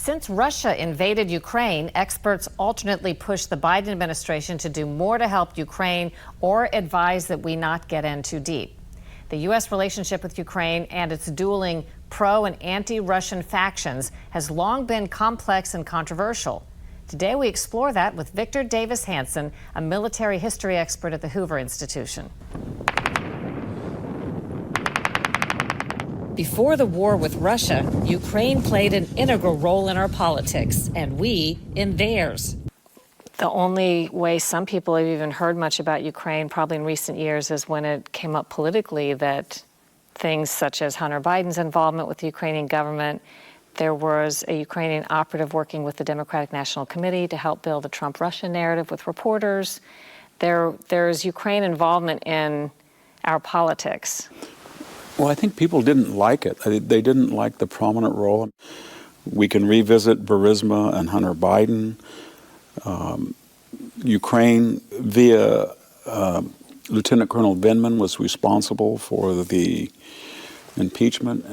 Since Russia invaded Ukraine, experts alternately pushed the Biden administration to do more to help Ukraine or advise that we not get in too deep. The U.S. relationship with Ukraine and its dueling pro- and anti-Russian factions has long been complex and controversial. Today we explore that with Victor Davis Hanson, a military history expert at the Hoover Institution. Before the war with Russia, Ukraine played an integral role in our politics, and we in theirs. The only way some people have even heard much about Ukraine, probably in recent years, is when it came up politically that things such as Hunter Biden's involvement with the Ukrainian government, there was a Ukrainian operative working with the Democratic National Committee to help build the Trump-Russia narrative with reporters. There's Ukraine involvement in our politics. Well, I think people didn't like it. They didn't like the prominent role. We can revisit Barisma and Hunter Biden. Ukraine, via Lieutenant Colonel Vindman, was responsible for the impeachment.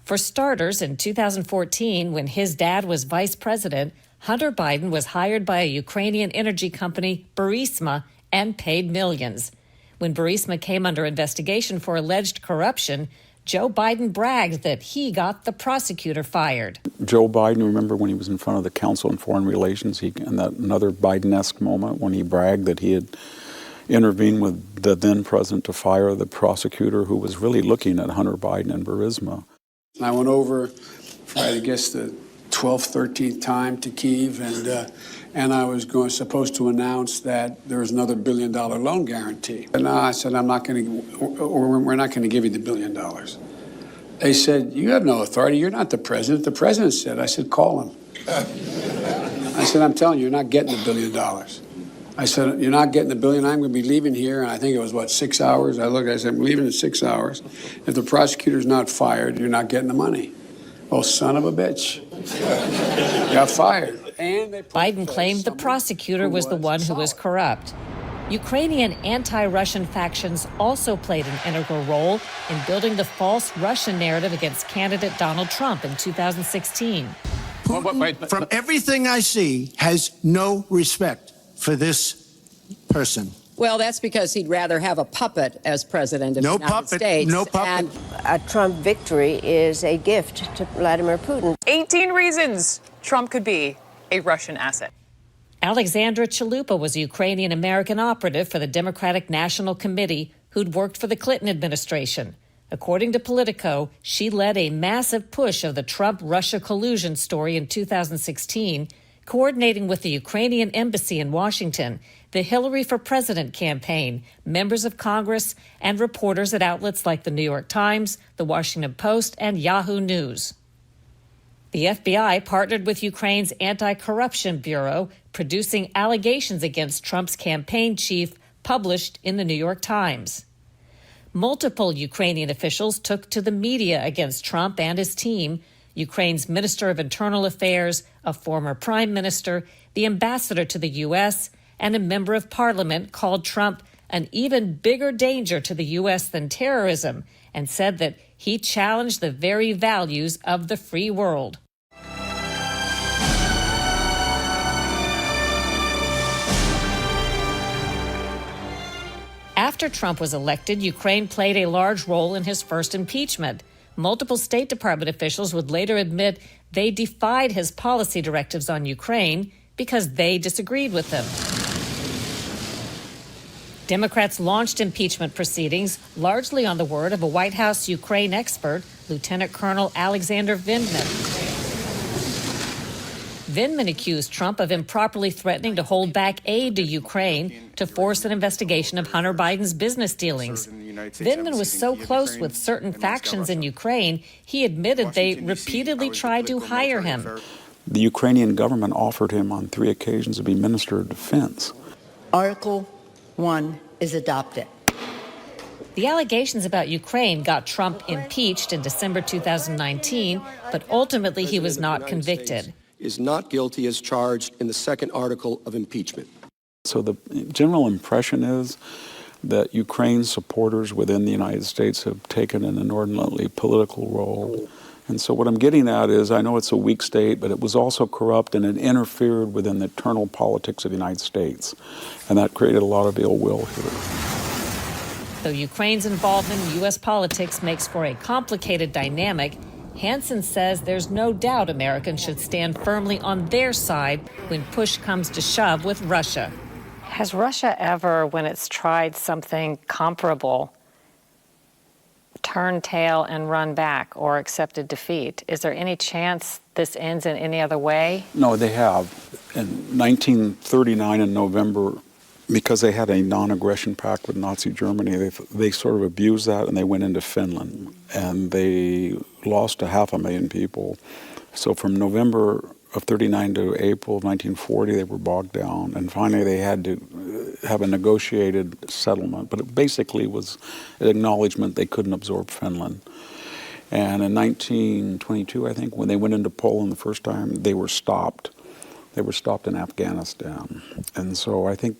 For starters, in 2014, when his dad was vice president, Hunter Biden was hired by a Ukrainian energy company, Barisma, and paid millions. When Barisma came under investigation for alleged corruption, Joe Biden bragged that he got the prosecutor fired. Joe Biden, remember when he was in front of the Council on Foreign Relations, and that another Biden-esque moment when he bragged that he had intervened with the then president to fire the prosecutor who was really looking at Hunter Biden and Barisma. I went over for, I guess, the 12th, 13th time to Kyiv, and I was supposed to announce that there was another $1 billion loan guarantee. And I said, we're not going to give you the $1 billion. They said, you have no authority. You're not the president. The president said. I said, call him. I said, I'm telling you, you're not getting the $1 billion. I said, you're not getting the $1 billion. I'm going to be leaving here. And I think it was, 6 hours? I said, I'm leaving in 6 hours. If the prosecutor's not fired, you're not getting the money. Oh, son of a bitch. Got fired. Biden claimed the prosecutor was the one who was corrupt. Ukrainian anti-Russian factions also played an integral role in building the false Russian narrative against candidate Donald Trump in 2016. Putin, from everything I see, has no respect for this person. Well, that's because he'd rather have a puppet as president of the United States. No puppet. And a Trump victory is a gift to Vladimir Putin. 18 reasons Trump could be a Russian asset. Alexandra Chalupa was a Ukrainian-American operative for the Democratic National Committee who'd worked for the Clinton administration. According to Politico, she led a massive push of the Trump-Russia collusion story in 2016, coordinating with the Ukrainian embassy in Washington, the Hillary for President campaign, members of Congress, and reporters at outlets like the New York Times, the Washington Post, and Yahoo News. The FBI partnered with Ukraine's Anti-Corruption Bureau, producing allegations against Trump's campaign chief published in the New York Times. Multiple Ukrainian officials took to the media against Trump and his team. Ukraine's Minister of Internal Affairs, a former prime minister, the ambassador to the U.S., and a member of parliament called Trump an even bigger danger to the U.S. than terrorism and said that he challenged the very values of the free world. After Trump was elected, Ukraine played a large role in his first impeachment. Multiple State Department officials would later admit they defied his policy directives on Ukraine because they disagreed with them. Democrats launched impeachment proceedings largely on the word of a White House Ukraine expert, Lieutenant Colonel Alexander Vindman. Vindman accused Trump of improperly threatening to hold back aid to Ukraine to force an investigation of Hunter Biden's business dealings. Vindman was so close with certain factions in Ukraine, he admitted they repeatedly tried to hire him. The Ukrainian government offered him on 3 occasions to be Minister of Defense. Article 1 is adopted. The allegations about Ukraine got Trump impeached in December 2019, but ultimately he was not convicted. Is not guilty as charged in the second article of impeachment. So the general impression is that Ukraine supporters within the United States have taken an inordinately political role And so what I'm getting at is, I know it's a weak state, but it was also corrupt, and it interfered within the internal politics of the United States. And that created a lot of ill will here. Though Ukraine's involvement in U.S. politics makes for a complicated dynamic, Hanson says there's no doubt Americans should stand firmly on their side when push comes to shove with Russia. Has Russia ever, when it's tried something comparable, turned tail and run back or accepted defeat? Is there any chance this ends in any other way? No, they have. In 1939 in November, because they had a non-aggression pact with Nazi Germany, they sort of abused that, and they went into Finland. And they lost 500,000 people. So from November of 39 to April of 1940, they were bogged down. And finally, they had to have a negotiated settlement. But it basically was an acknowledgement they couldn't absorb Finland. And in 1922, I think, when they went into Poland the first time, they were stopped. They were stopped in Afghanistan. And so I think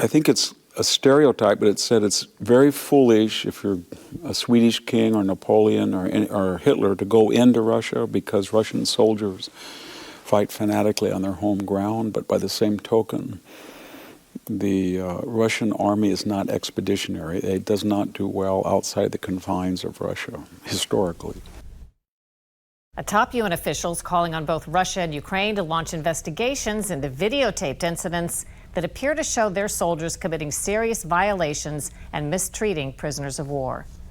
it's a stereotype, but it said it's very foolish if you're a Swedish king or Napoleon or Hitler to go into Russia, because Russian soldiers fight fanatically on their home ground. But by the same token, the Russian army is not expeditionary. It does not do well outside the confines of Russia, historically. A top UN officials calling on both Russia and Ukraine to launch investigations into videotaped incidents that appear to show their soldiers committing serious violations and mistreating prisoners of war.